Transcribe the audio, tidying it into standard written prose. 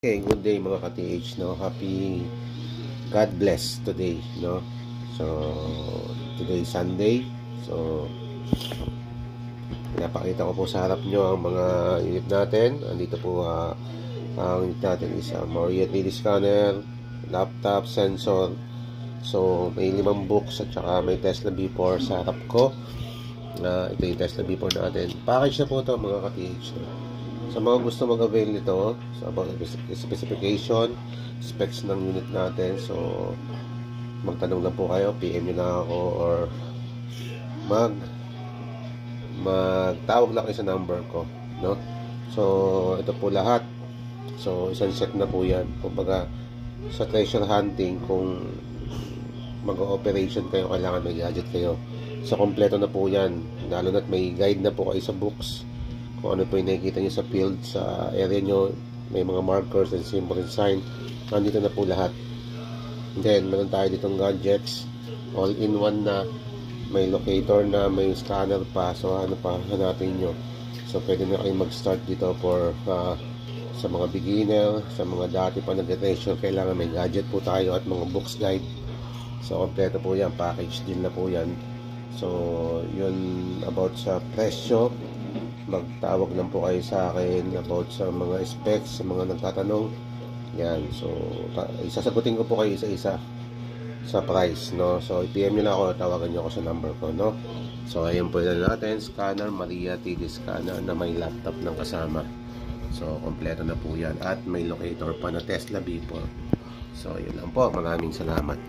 Okay, good day mga ka-TH, no? Happy God bless today, no? So, today Sunday. So, pinapakita ko po sa harap nyo ang mga unit natin. Andito po, ang unit natin is Maria 3D scanner, laptop, sensor. So, may 5 books at saka may Tesla V4 sa harap ko. Ito yung Tesla V4 natin. Package na po ito mga ka-TH, no? Sa mga gusto mag-avail nito, so about specification, specs ng unit natin, so magtanong lang po kayo, PM nyo lang ako, or magtawag lang kayo sa number ko, no? So ito po lahat. So isang set na po yan. Kumbaga sa treasure hunting, kung mag-operation kayo, kailangan may gadget kayo. So kompleto na po yan, lalo na't may guide na po kayo sa books. Kung ano po yung nakikita nyo sa field, sa area nyo, may mga markers and symbol and sign, nandito na po lahat. Then, meron tayo ditong gadgets, all-in-one na, may locator na, may scanner pa, so ano pa hanapin nyo. So, pwede na kayong mag-start dito for sa mga beginner, sa mga dati pa nag-treasure, kailangan may gadget po tayo at mga books guide. So, kompleto po yan, package din na po yan. So, yun about sa presyo. Magtawag lang po kayo sa akin about sa mga specs, sa mga nagtatanong yan. So isasagutin ko po kayo isa-isa sa price, no? So i-PM nyo na ako, tawagan nyo ako sa number ko, no? So ayun po yun natin, scanner, Maria 3D scanner na may laptop ng kasama. So kompleto na po yan at may locator pa na Tesla V4. So yun lang po, maraming salamat.